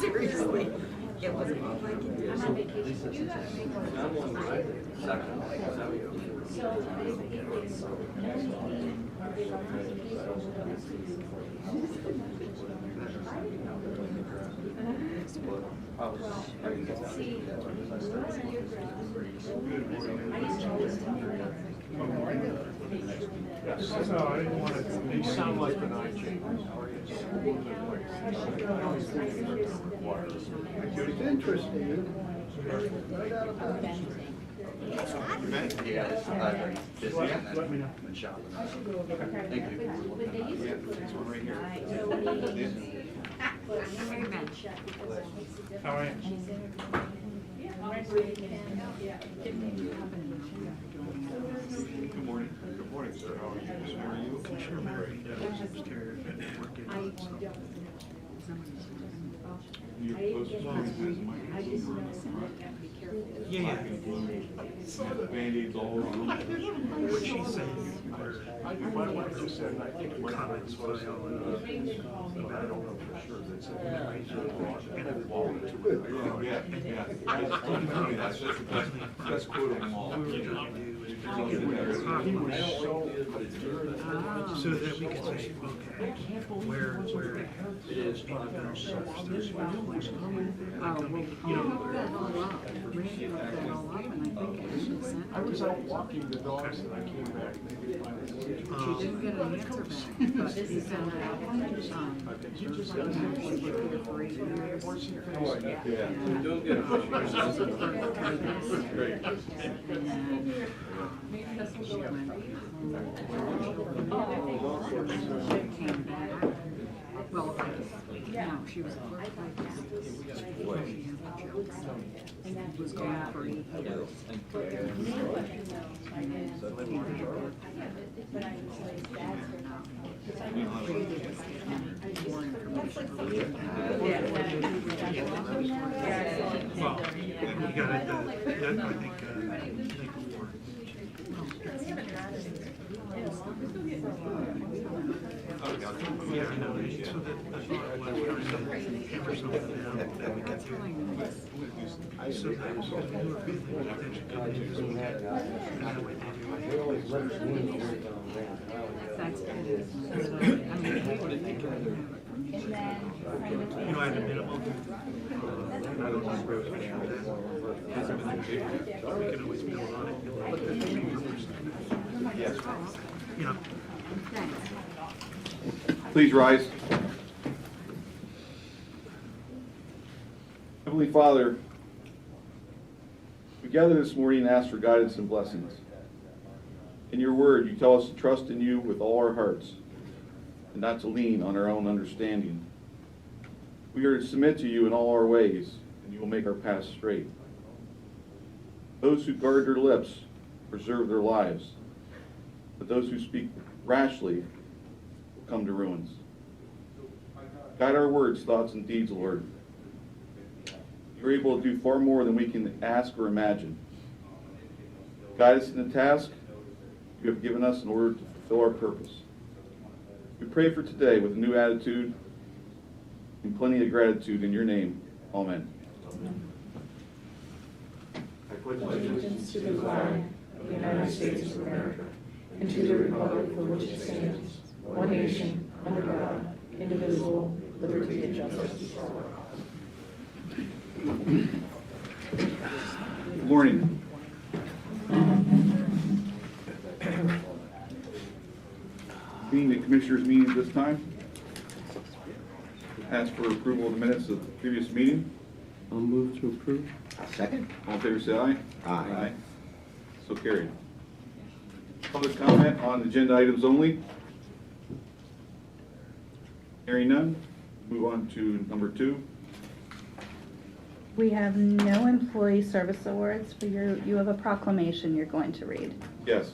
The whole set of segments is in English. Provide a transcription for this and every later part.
Seriously, it was all like No, I didn't want to, they sound like benign changes. It's interesting. Right out of bounds. Let me know. Thank you. Yeah, this one right here. very much. How are you? Good morning. Good morning, sir. How are you? How are you? Commissioner Mary was upstairs working on something. You're supposed to Yeah. Band-Aids all around. What she's saying were My wife just said, and I think it might comments by all but I don't know for sure. That's That's quote of them all. so that we can say, okay, where it is, there's families coming, you know, I was out walking the dogs and I came back maybe 5 minutes. She didn't get an answer back, but he sent out, You just got to for 8 years. Yeah. Doing good. Great. She went home, came back. Well, no, she was at work like that. She had the jokes. He was gone for 8 years. well, you got it, that, I think, before. Yeah, I know, so the thought was trying to hammer something out that we get through. So that was because we were feeling that they should come into this meeting. And that way they do. That's good. I mean, we would think it would have it. You know, I had a minimum, I don't want to grow special that hasn't been that big. We can always build on it. Yes. You know. Thanks. Please rise. Heavenly Father, we gather this morning and ask for guidance and blessings. In your word, you tell us to trust in you with all our hearts and not to lean on our own understanding. We are to submit to you in all our ways, and you will make our paths straight. Those who guard their lips preserve their lives, but those who speak rashly will come to ruins. Guide our words, thoughts, and deeds, Lord. You're able to do far more than we can ask or imagine. Guide us in the task you have given us in order to fulfill our purpose. We pray for today with a new attitude and plenty of gratitude in your name. Amen. I pledge allegiance to the flag of the United States of America and to the republic for which it stands, one nation, under God, indivisible, with liberty and justice for all. Good morning. Being the Commissioners' meeting at this time. Ask for approval of the minutes of the previous meeting. I'll move to approve. Second? All in favor, say aye. Aye. So carried. Public comment on agenda items only. Hearing none, move on to number 2. We have no employee service awards, but you have a proclamation you're going to read. Yes.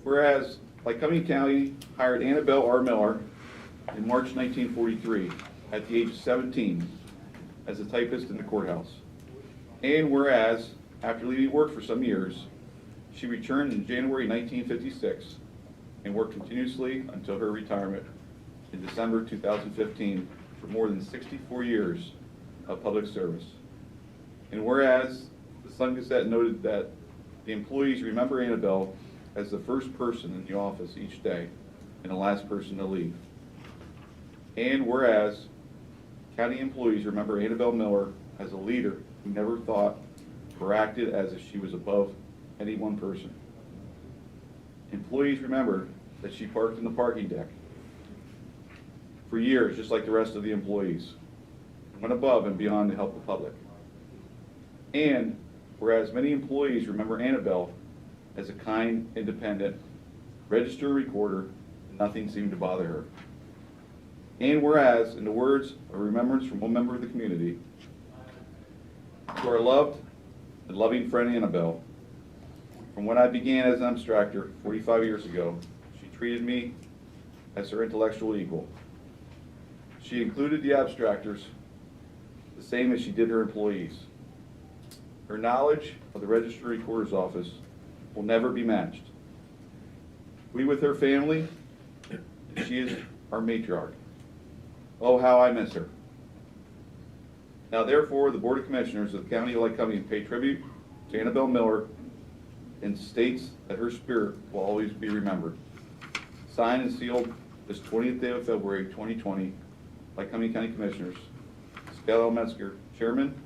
Whereas Lycoming County hired Annabelle R. Miller in March 1943 at the age of 17 as a typist in the courthouse. And whereas, after leaving work for some years, she returned in January 1956 and worked continuously until her retirement in December 2015 for more than 64 years of public service. And whereas, the Sun Gazette noted that the employees remember Annabelle as the first person in the office each day and the last person to leave. And whereas, county employees remember Annabelle Miller as a leader who never thought or acted as if she was above any one person. Employees remember that she parked in the parking deck for years, just like the rest of the employees, and went above and beyond to help the public. And whereas many employees remember Annabelle as a kind, independent, register recorder, nothing seemed to bother her. And whereas, in the words of remembrance from one member of the community, to our loved and loving friend Annabelle, from when I began as an abstractor 45 years ago, she treated me as her intellectual equal. She included the abstractors the same as she did her employees. Her knowledge of the Registry Recorder's Office will never be matched. We with her family, she is our matriarch. Oh, how I miss her. Now therefore, the Board of Commissioners of the County of Lycoming pay tribute to Annabelle Miller and states that her spirit will always be remembered. Signed and sealed this 20th day of February 2020, Lycoming County Commissioners, Scott L. Metzger, Chairman,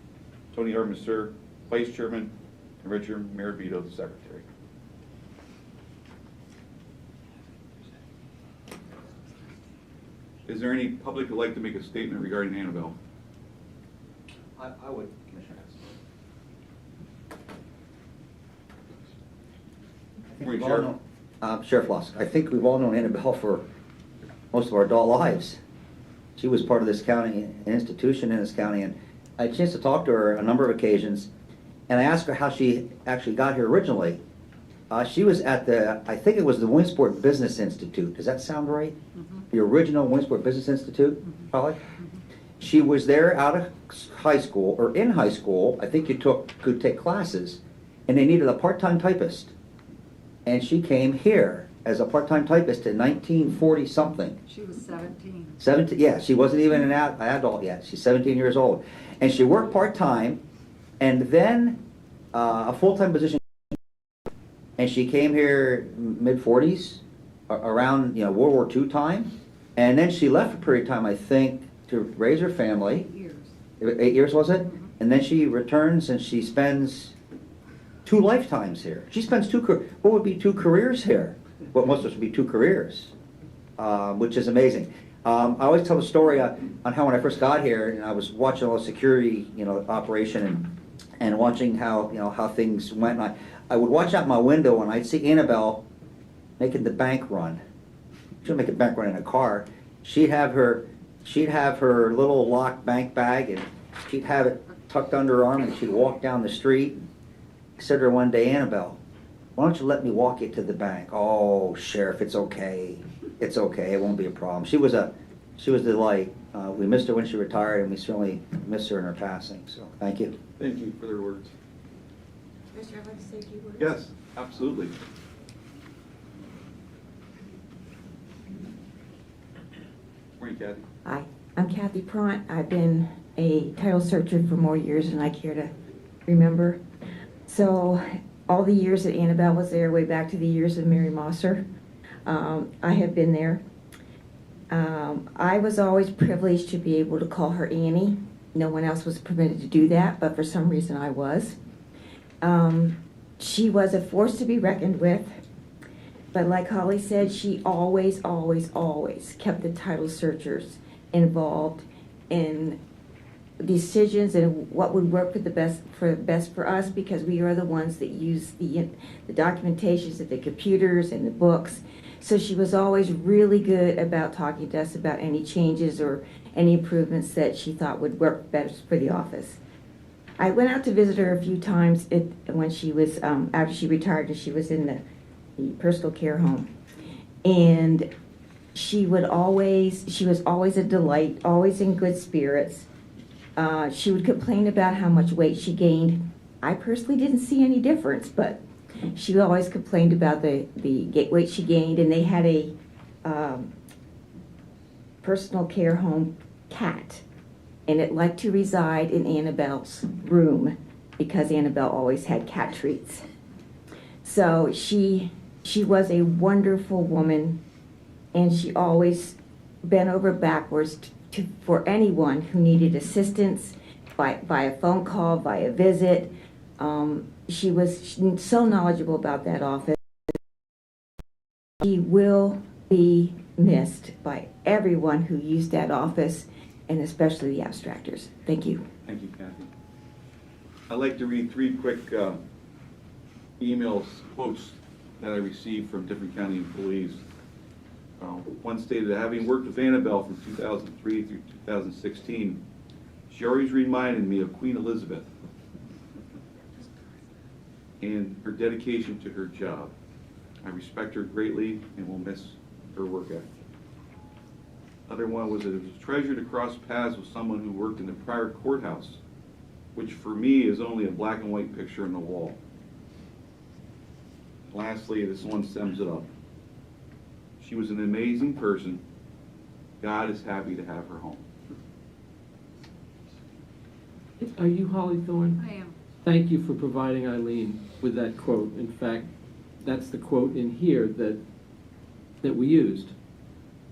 Tony R. Messer, Vice Chairman, and Richard Marabito, the Secretary. Is there any public who would like to make a statement regarding Annabelle? I would, Commissioner. Morning, Sheriff. Sheriff Loss, I think we've all known Annabelle for most of our adult lives. She was part of this county, an institution in this county, and I had a chance to talk to her on a number of occasions, and I asked her how she actually got here originally. She was at I think it was the Williamsport Business Institute. Does that sound right? Mm-hmm. The original Williamsport Business Institute, mm-hmm. Probably? She was there out of high school, or in high school. I think you could take classes, and they needed a part-time typist. And she came here as a part-time typist in 1940-something. She was 17. 17, yeah, she wasn't even an adult yet. She's 17 years old. And she worked part-time, and then a full-time position. And she came here mid-40s, around World War II time. And then she left for a period of time, I think, to raise her family. 8 years. 8 years, was it? Mm-hmm. And then she returns and she spends 2 lifetimes here. She spends what would be 2 careers here? What most of us would be 2 careers, which is amazing. I always tell a story on how when I first got here, and I was watching all the security, operation and watching how things went. And I would watch out my window and I'd see Annabelle making the bank run. She would make a bank run in a car. She'd have her little locked bank bag, and she'd have it tucked under her arm, and she'd walk down the street. I said to her one day, Annabelle, why don't you let me walk you to the bank? Oh, Sheriff, it's okay. It's okay. It won't be a problem. She was a delight. We missed her when she retired, and we certainly miss her in her passing. So thank you. Thank you for their words. Commissioner, I'd like to say a few words. Yes, absolutely. Morning, Kathy. Hi, I'm Kathy Pront. I've been a title searcher for more years than I care to remember. So all the years that Annabelle was there, way back to the years of Mary Mosser, I have been there. I was always privileged to be able to call her Annie. No one else was permitted to do that, but for some reason I was. She was a force to be reckoned with, but like Holly said, she always, always, always kept the title searchers involved in decisions and what would work for the best for us, because we are the ones that use the documentations of the computers and the books. So she was always really good about talking to us about any changes or any improvements that she thought would work best for the office. I went out to visit her a few times when she was after she retired, and she was in the personal care home, and she was always a delight, always in good spirits. She would complain about how much weight she gained. I personally didn't see any difference, but she always complained about the weight she gained, and they had a personal care home cat, and it liked to reside in Annabelle's room because Annabelle always had cat treats. So she was a wonderful woman, and she always bent over backwards for anyone who needed assistance via phone call, via visit. She was so knowledgeable about that office. She will be missed by everyone who used that office, and especially the abstractors. Thank you. Thank you, Kathy. I'd like to read 3 quick emails, quotes that I received from different county employees. One stated, having worked with Annabelle from 2003 through 2016, she always reminded me of Queen Elizabeth and her dedication to her job. I respect her greatly and will miss her work ethic. Other one was that it was a treasure to cross paths with someone who worked in the prior courthouse, which for me is only a black and white picture on the wall. Lastly, this one sums it up. She was an amazing person. God is happy to have her home. Are you Holly Thorne? I am. Thank you for providing Eileen with that quote. In fact, that's the quote in here that we used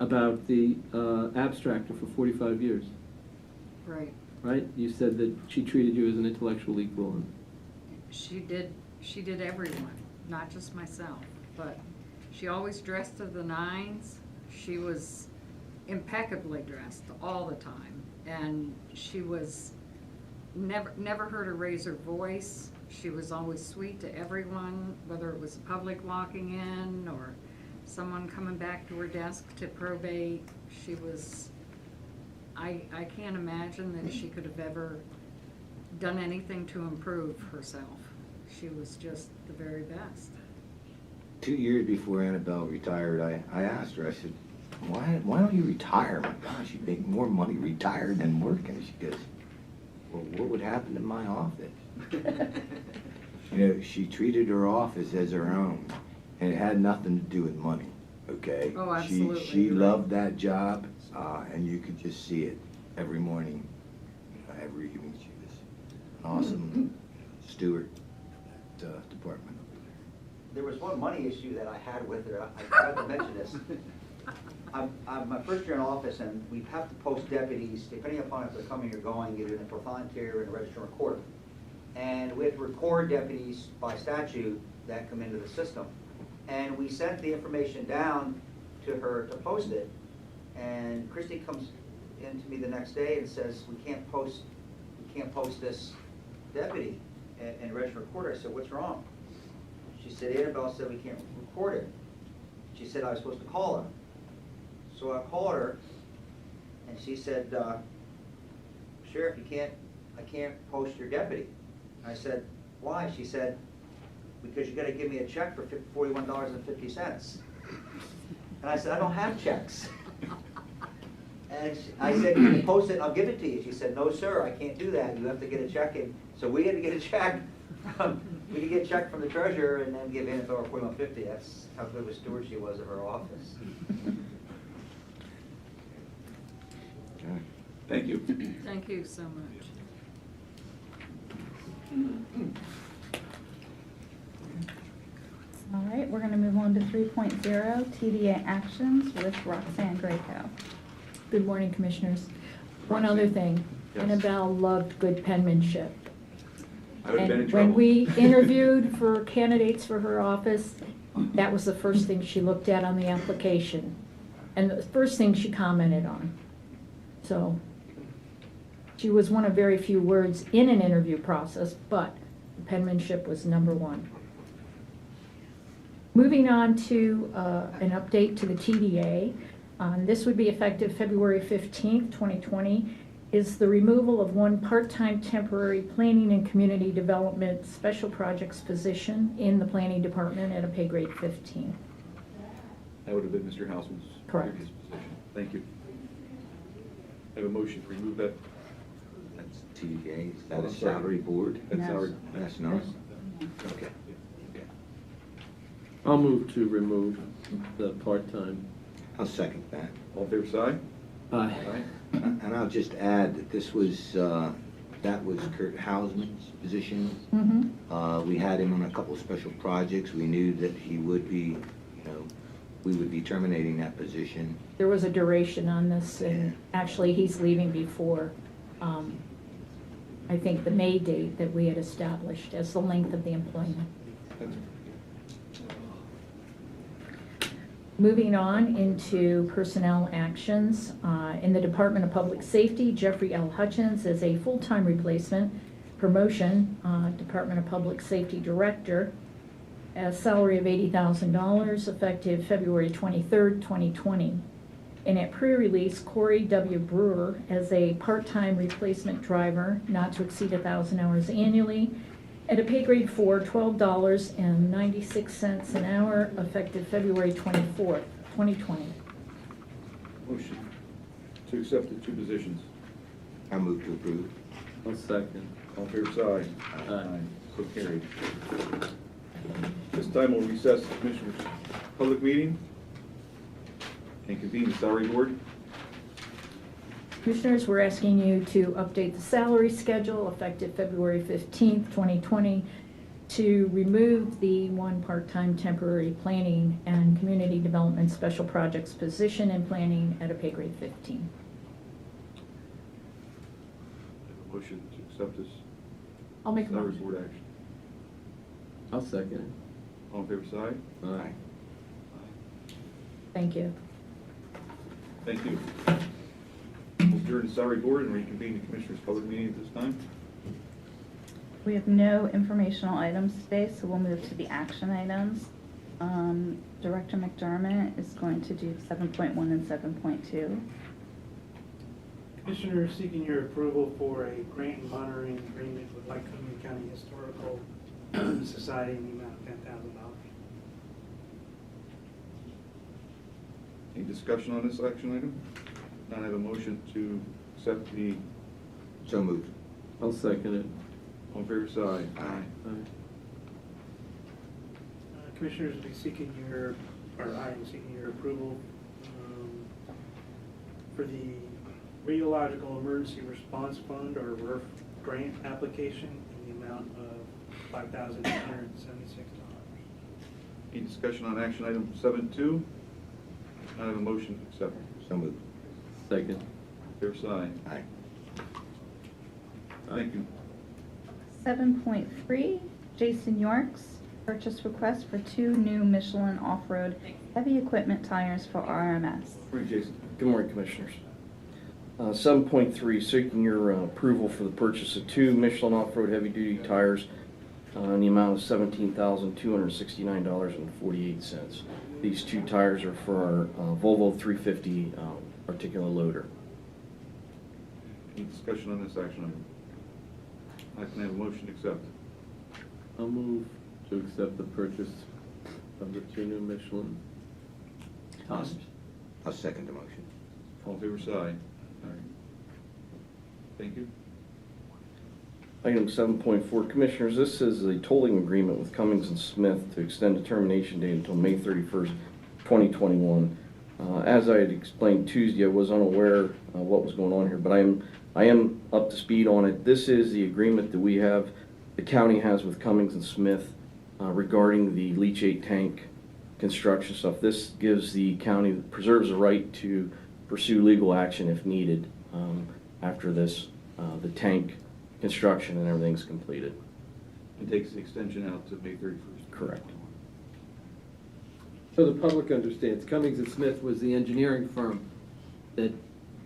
about the abstractor for 45 years, Right. right? You said that she treated you as an intellectual equal. And She did everyone, not just myself, but she always dressed to the nines. She was impeccably dressed all the time, and she was never heard her raise her voice. She was always sweet to everyone, whether it was the public walking in or someone coming back to her desk to probate. She was, I can't imagine that she could have ever done anything to improve herself. She was just the very best. 2 years before Annabelle retired, I asked her, I said, why don't you retire? My gosh, you make more money retired than working. She goes, well, what would happen to my office? You know, she treated her office as her own, and it had nothing to do with money, okay? Oh, absolutely. She You're right. loved that job, and you could just see it every morning, every evening. She was an awesome steward of that department. There was one money issue that I had with her. I forgot to mention this. I'm my first year in office, and we have to post deputies, depending upon if they're coming or going, either in the volunteer or in the register and recorder. And we have to record deputies by statute that come into the system. And we sent the information down to her to post it. And Christy comes in to me the next day and says, we can't post this deputy in register and recorder. I said, what's wrong? She said, Annabelle said we can't record it. She said I was supposed to call her. So I called her, and she said, Sheriff, I can't post your deputy. I said, why? She said, because you gotta give me a check for $41.50. And I said, I don't have checks. And I said, you can post it and I'll give it to you. She said, no, sir, I can't do that. You have to get a check in. So we had to get a check. We could get a check from the treasurer and then give Annabelle $41.50. That's how good of a steward she was of her office. Okay. Thank you. Thank you so much. All right, we're going to move on to 3.0, TDA actions with Roxanne Greco. Good morning, Commissioners. One other thing, Yes. Annabelle loved good penmanship. I would have been in And trouble. when we interviewed for candidates for her office, that was the first thing she looked at on the application, and the first thing she commented on. So, she was one of very few words in an interview process, but penmanship was number one. Moving on to an update to the TDA, this would be effective February 15th, 2020, is the removal of one part-time temporary planning and community development special projects position in the planning department at a pay grade 15. That would have been Mr. Houseman's Correct. previous position. Thank you. I have a motion to remove that. That's TDA, is that a salary board? That's No. our, That's not? Okay. Okay. I'll move to remove the part-time. I'll second that. all fair side? Aye. And I'll just add that this was, that was Kurt Hausman's position. Mm-hmm. We had him on a couple of special projects. We knew that he would be, we would be terminating that position. There was a duration on this, and actually, he's leaving before, I think, the May date that we had established as the length of the employment. Moving on into personnel actions, in the Department of Public Safety, Jeffrey L. Hutchins is a full-time replacement, promotion, Department of Public Safety Director, a salary of $80,000, effective February 23rd, 2020. And at pre-release, Corey W. Brewer as a part-time replacement driver, not to exceed 1,000 hours annually, at a pay grade 4, $12.96 an hour, effective February 24th, 2020. Motion to accept the two positions. I move to approve. I'll second. All fair side? Aye. So carried. This time we'll recess the Commissioners' public meeting and convene the salary board. Commissioners, we're asking you to update the salary schedule effective February 15th, 2020, to remove the one part-time temporary planning and community development special projects position in planning at a pay grade 15. Motion to accept this I'll make a salary motion. board action. I'll second All in favor side? it. Aye. Thank you. Thank you. We'll adjourn the salary board and reconvene the Commissioners' public meeting at this time. We have no informational items today, so we'll move to the action items. Director McDermott is going to do 7.1 and 7.2. Commissioner seeking your approval for a grant and monitoring agreement with Lycoming County Historical Society in the amount of $10,000. Any discussion on this action item? Not have a motion to accept the, So moved. I'll second it. all in favor side? Aye. Commissioners will be seeking your, or I am seeking your approval for the Radiological Emergency Response Fund, or RERF grant application in the amount of $5,876. Any discussion on action item 7.2? Not have a motion to accept. So moved. Second. Fair side? Aye. Thank you. 7.3, Jason York's purchase request for 2 new Michelin off-road heavy equipment tires for RMS. Morning, Jason. Good morning, Commissioners. 7.3, seeking your approval for the purchase of 2 Michelin off-road heavy-duty tires in the amount of $17,269.48. These 2 tires are for our Volvo 350 particular loader. Any discussion on this action item? I can have a motion to accept. I'll move to accept the purchase of the 2 new Michelin tires. I'll second the motion. All in favor side? All right. Thank you. Item 7.4, Commissioners, this is a tolling agreement with Cummings and Smith to extend the termination date until May 31st, 2021. As I had explained Tuesday, I was unaware what was going on here, but I am up to speed on it. This is the agreement that we have, the county has with Cummings and Smith regarding the leachate tank construction stuff. This gives the county, preserves the right to pursue legal action if needed after this, the tank construction and everything's completed. It takes the extension out to May 31st. Correct. So the public understands, Cummings and Smith was the engineering firm that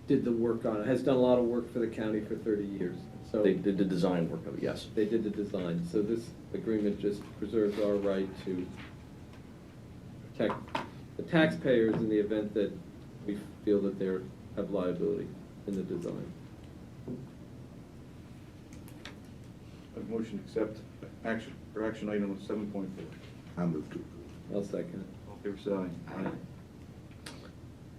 did the work on it, has done a lot of work for the county for 30 years. So They did the design work of it, yes. they did the design, so this agreement just preserves our right to protect the taxpayers in the event that we feel that they have liability in the design. A motion to accept action, or action item 7.4. I move to approve. I'll second it. All in favor side? Aye.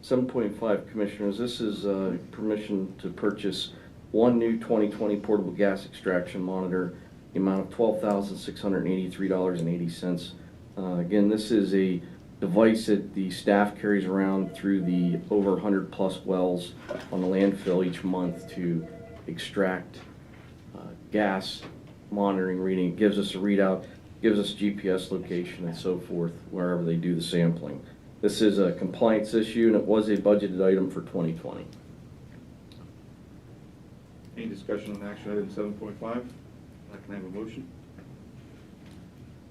7.5, Commissioners, this is permission to purchase one new 2020 portable gas extraction monitor, the amount of $12,683.80. Again, this is a device that the staff carries around through the over 100+ wells on the landfill each month to extract gas monitoring reading. It gives us a readout, gives us GPS location and so forth wherever they do the sampling. This is a compliance issue, and it was a budgeted item for 2020. Any discussion on action item 7.5? I can have a motion.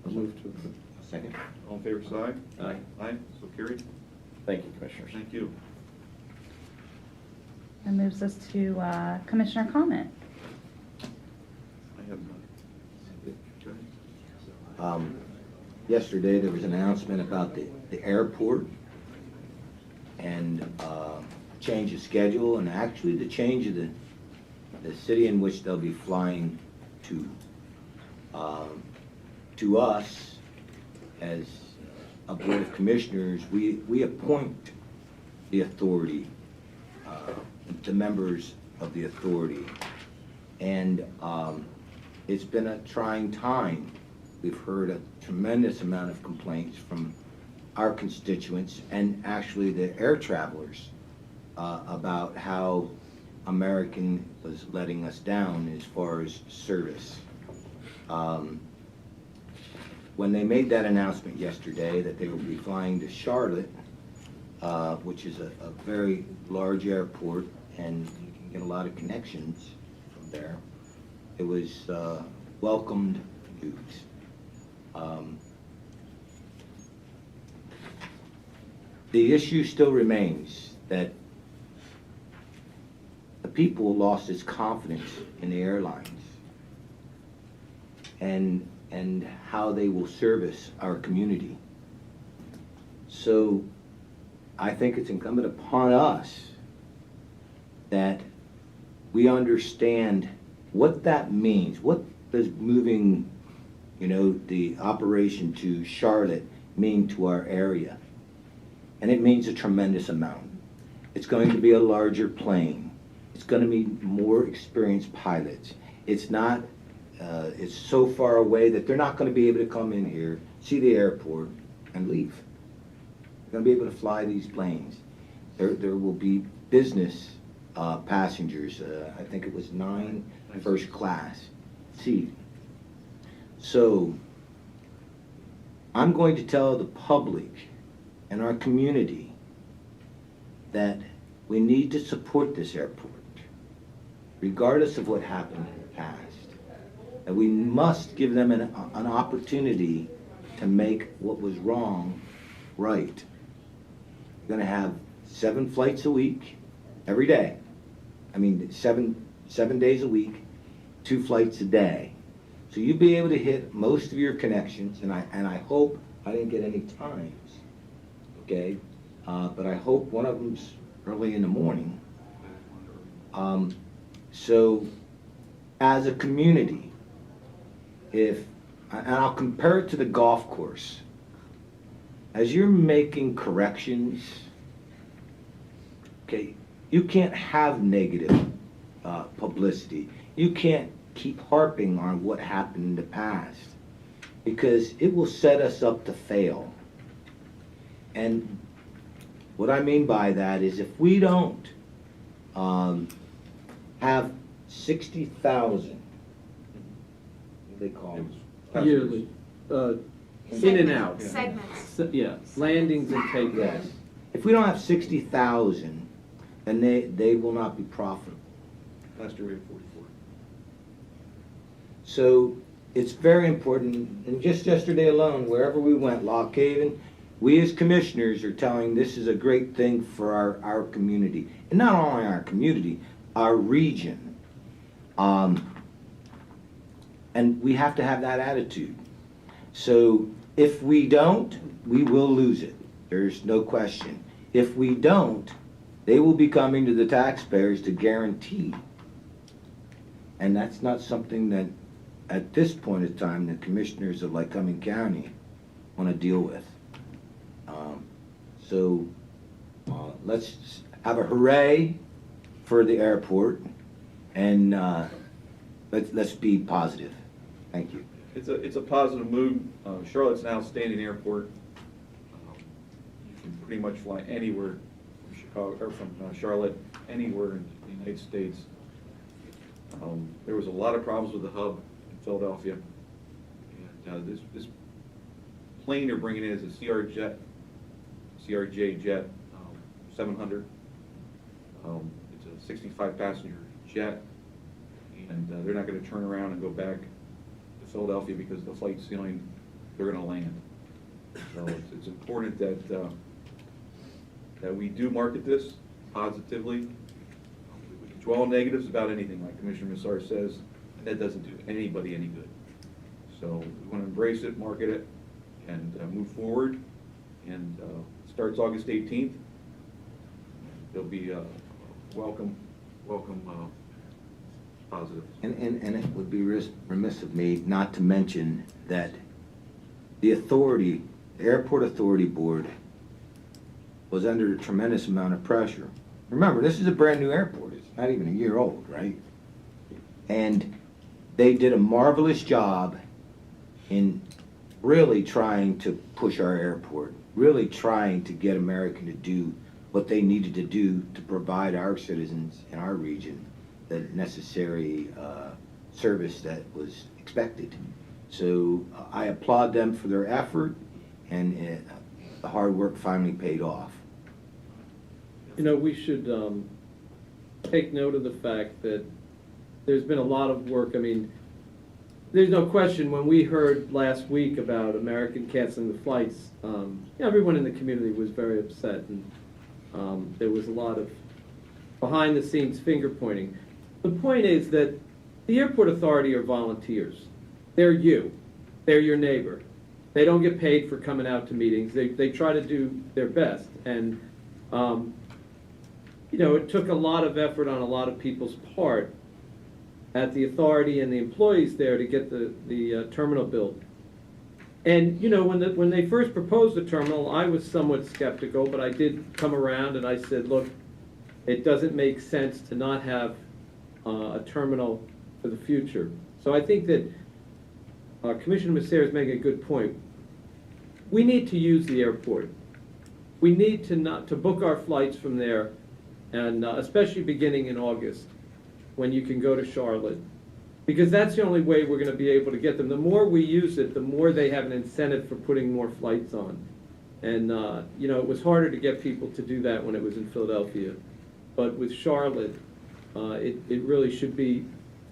I'll move to approve. Second. All in favor, say aye. Aye. Aye, so carried. Thank you, Commissioners. Thank you. That moves us to Commissioner comment. I have none. Yesterday, there was an announcement about the airport and change of schedule, and actually the change of the city in which they'll be flying to. To us, as a Board of Commissioners, we appoint the authority, the members of the authority. And it's been a trying time. We've heard a tremendous amount of complaints from our constituents and actually the air travelers about how American was letting us down as far as service. When they made that announcement yesterday that they would be flying to Charlotte, which is a very large airport, and you can get a lot of connections from there, it was welcomed news. The issue still remains that the people lost its confidence in the airlines and how they will service our community. So I think it's incumbent upon us that we understand what that means. What does moving, the operation to Charlotte mean to our area? And it means a tremendous amount. It's going to be a larger plane. It's going to be more experienced pilots. It's not, it's so far away that they're not going to be able to come in here, see the airport, and leave. They're going to be able to fly these planes. There will be business passengers. I think it was 9 first class seat. So I'm going to tell the public and our community that we need to support this airport, regardless of what happened in the past. And we must give them an opportunity to make what was wrong right. We're going to have 7 flights a week, every day. I mean, seven days a week, 2 flights a day. So you'll be able to hit most of your connections, and I hope I didn't get any times, okay? But I hope one of them's early in the morning. So as a community, and I'll compare it to the golf course. As you're making corrections, okay, you can't have negative publicity. You can't keep harping on what happened in the past, because it will set us up to fail. And what I mean by that is, if we don't have 60,000, what do they call them? Yearly, in and out. Segments. Yeah, landings and takeoffs. Yes. If we don't have 60,000, then they will not be profitable. Last year we had 44. So it's very important, and just yesterday alone, wherever we went, Lock Haven, we as commissioners are telling this is a great thing for our community. And not only our community, our region. And we have to have that attitude. So if we don't, we will lose it. There's no question. If we don't, they will be coming to the taxpayers to guarantee. And that's not something that, at this point in time, the commissioners of Lycoming County want to deal with. Let's have a hooray for the airport, and let's be positive. Thank you. It's a positive mood. Charlotte's an outstanding airport. You can pretty much fly anywhere from Chicago, or from Charlotte, anywhere in the United States. There was a lot of problems with the hub in Philadelphia. And this plane they're bringing in is a CRJ jet 700. It's a 65 passenger jet, and they're not going to turn around and go back to Philadelphia because the flight ceiling, they're going to land. So it's important that we do market this positively. We can draw negatives about anything, like Commissioner Massar says, and that doesn't do anybody any good. So we want to embrace it, market it, and move forward. And it starts August 18th. There'll be a welcome positive. And it would be remiss of me not to mention that the Airport Authority Board was under a tremendous amount of pressure. Remember, this is a brand new airport. It's not even a year old, right? And they did a marvelous job in really trying to push our airport, really trying to get America to do what they needed to do to provide our citizens in our region the necessary service that was expected. So I applaud them for their effort, and the hard work finally paid off. You know, we should take note of the fact that there's been a lot of work. I mean, there's no question when we heard last week about American canceling the flights, everyone in the community was very upset, and there was a lot of behind-the-scenes finger-pointing. The point is that the Airport Authority are volunteers. They're you. They're your neighbor. They don't get paid for coming out to meetings. They try to do their best. And, you know, it took a lot of effort on a lot of people's part at the authority and the employees there to get the terminal built. And, you know, when they first proposed the terminal, I was somewhat skeptical, but I did come around and I said, look, it doesn't make sense to not have a terminal for the future. So I think that Commissioner Massar is making a good point. We need to use the airport. We need to book our flights from there, and especially beginning in August, when you can go to Charlotte, because that's the only way we're going to be able to get them. The more we use it, the more they have an incentive for putting more flights on. And, you know, it was harder to get people to do that when it was in Philadelphia. But with Charlotte, it really should be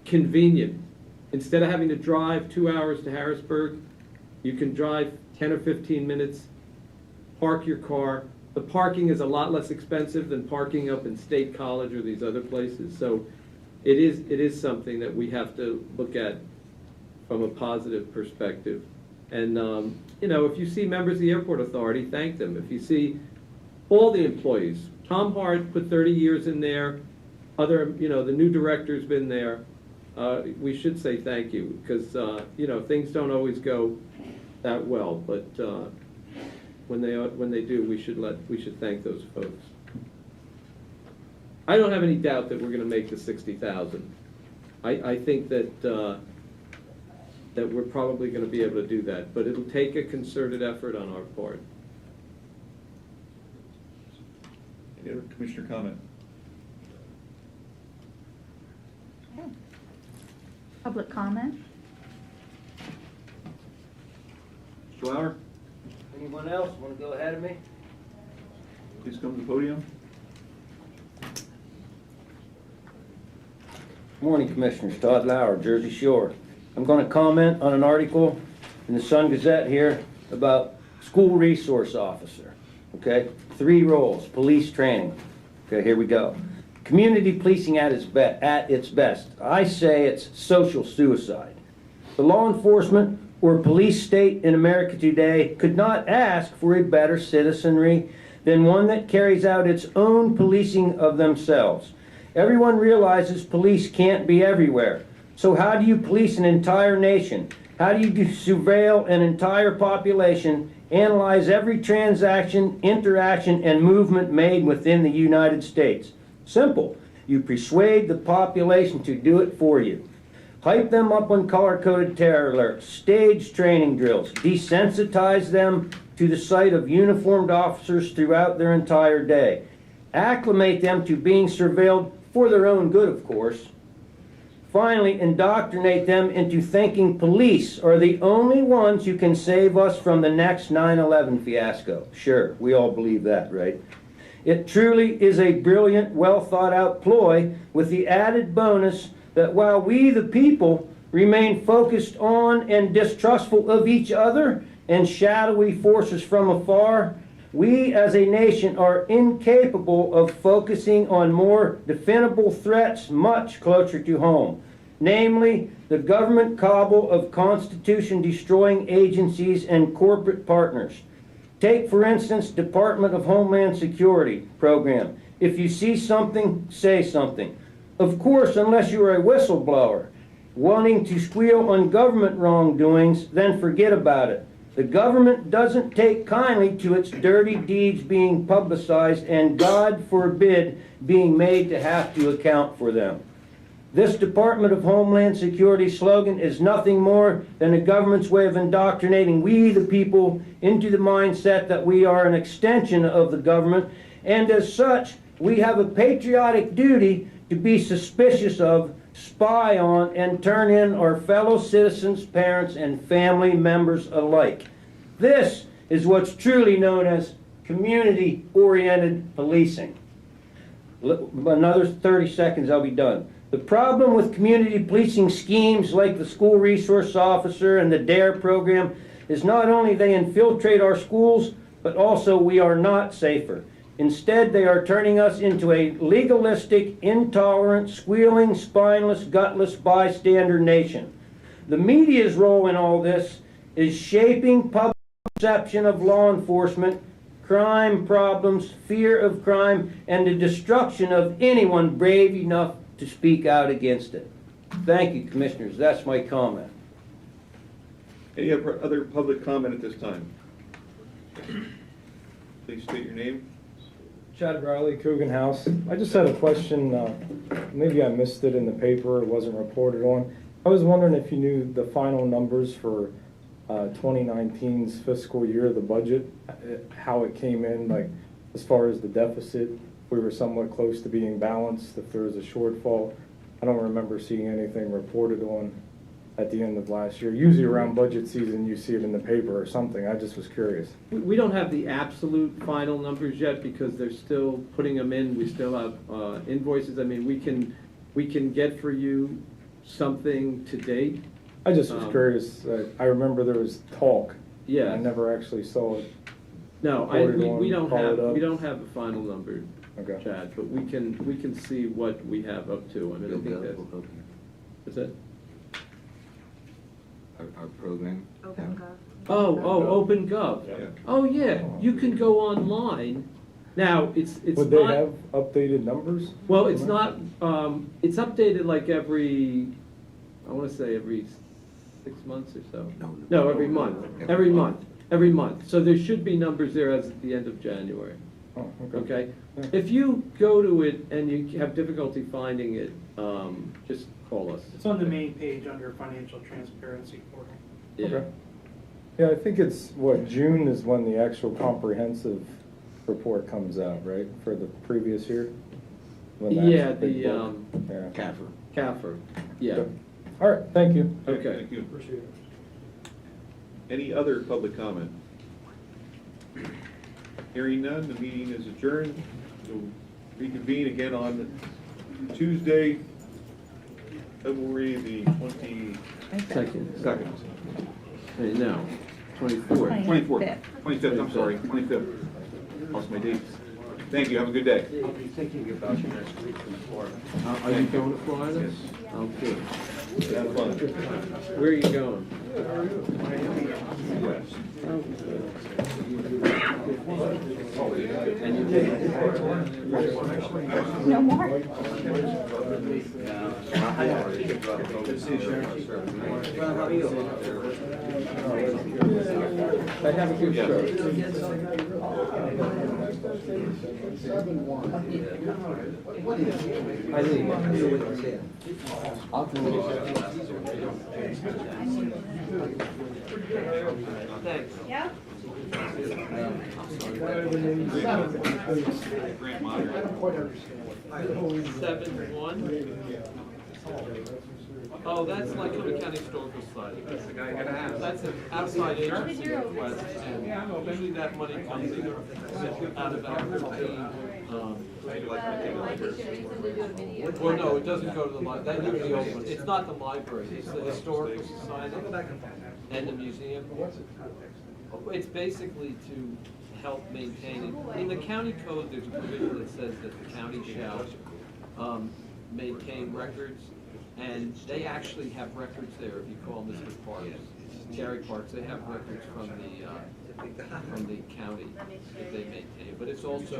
convenient. Instead of having to drive 2 hours to Harrisburg, you can drive 10 or 15 minutes, park your car. The parking is a lot less expensive than parking up in State College or these other places. So it is something that we have to look at from a positive perspective. And, you know, if you see members of the Airport Authority, thank them. If you see all the employees, Tom Hart put 30 years in there, other, you know, the new director's been there, we should say thank you, because, you know, things don't always go that well, but when they do, we should thank those folks. I don't have any doubt that we're going to make the 60,000. I think that that we're probably going to be able to do that, but it'll take a concerted effort on our part. Any other commissioner comment? Okay. Public comment? Mr. Lauer, Anyone else want to go ahead of me? please come to the podium. Morning, Commissioners. Todd Lauer, Jersey Shore. I'm going to comment on an article in the Sun Gazette here about school resource officer. Okay, 3 roles, police training. Okay, here we go. Community policing at its best. I say it's social suicide. The law enforcement or police state in America today could not ask for a better citizenry than one that carries out its own policing of themselves. Everyone realizes police can't be everywhere. So how do you police an entire nation? How do you surveil an entire population, analyze every transaction, interaction, and movement made within the United States? Simple. You persuade the population to do it for you. Hype them up on color-coded terror alerts, stage training drills, desensitize them to the sight of uniformed officers throughout their entire day. Acclimate them to being surveilled for their own good, of course. Finally, indoctrinate them into thinking police are the only ones who can save us from the next 9/11 fiasco. Sure, we all believe that, right? It truly is a brilliant, well-thought-out ploy with the added bonus that while we, the people, remain focused on and distrustful of each other and shadowy forces from afar, we as a nation are incapable of focusing on more definable threats much closer to home, namely the government cabal of constitution-destroying agencies and corporate partners. Take, for instance, Department of Homeland Security program. If you see something, say something. Of course, unless you are a whistleblower, wanting to squeal on government wrongdoings, then forget about it. The government doesn't take kindly to its dirty deeds being publicized, and God forbid being made to have to account for them. This Department of Homeland Security slogan is nothing more than the government's way of indoctrinating we, the people, into the mindset that we are an extension of the government, and as such, we have a patriotic duty to be suspicious of, spy on, and turn in our fellow citizens, parents, and family members alike. This is what's truly known as community-oriented policing. Another 30 seconds, I'll be done. The problem with community policing schemes like the School Resource Officer and the DARE program is not only they infiltrate our schools, but also we are not safer. Instead, they are turning us into a legalistic, intolerant, squealing, spineless, gutless bystander nation. The media's role in all this is shaping public perception of law enforcement, crime problems, fear of crime, and the destruction of anyone brave enough to speak out against it. Thank you, Commissioners. That's my comment. Any other public comment at this time? Please state your name. Chad Riley, Coogan House. I just had a question. Maybe I missed it in the paper. It wasn't reported on. I was wondering if you knew the final numbers for 2019's fiscal year, the budget, how it came in, like as far as the deficit. We were somewhat close to being balanced. If there was a shortfall, I don't remember seeing anything reported on at the end of last year. Usually around budget season, you see it in the paper or something. I just was curious. We don't have the absolute final numbers yet because they're still putting them in. We still have invoices. I mean, we can get for you something to date. I just was curious. I remember there was talk. Yeah. I never actually saw it. No, we don't have a final number, Okay. Chad, but we can see what we have up to. I mean, I think that's it. Our program. Open Gov. Yeah. Oh, yeah, you can go online. Now, it's Would they not, have updated numbers? well, it's not, it's updated like every, I wanna say every 6 months or so. No, every month, every month. So there should be numbers there as at the end of January, Oh, okay? Yeah. If you go to it and you have difficulty finding it, just call us. It's on the main page under financial transparency portal. Yeah. Okay. Yeah, I think it's, June is when the actual comprehensive report comes out, right, for the previous year? When that's Yeah, big the, book. Yeah. CAFR, yeah. Okay. All right, thank you. Okay. Thank you. Any other public comment? Hearing none, the meeting is adjourned. We'll reconvene again on Tuesday, February the 22nd. Hey, now, 24th. 24th. 25th, I'm sorry, 25th. Lost my dates. Thank you, have a good day. I'll be thinking about you next week from Florida. Are you going to Florida? Yes. Oh, good. Have fun. Where are you going? And you take No more? I have a good show. Thanks. Yeah? Grant moderator. 7-1. Oh, that's Lycoming County Historical Society. That's the guy you gotta ask. That's an outside agency request, and usually that money comes either out of Act 15, well, no, it doesn't go to the library. That is the old one. It's not the library, it's the Historical Society and the museum. It's basically to help maintain it. In the county code, there's a provision that says that the county shall maintain records, and they actually have records there. If you call Mr. Parks, Gary Parks, they have records from the county that they maintain. But it's also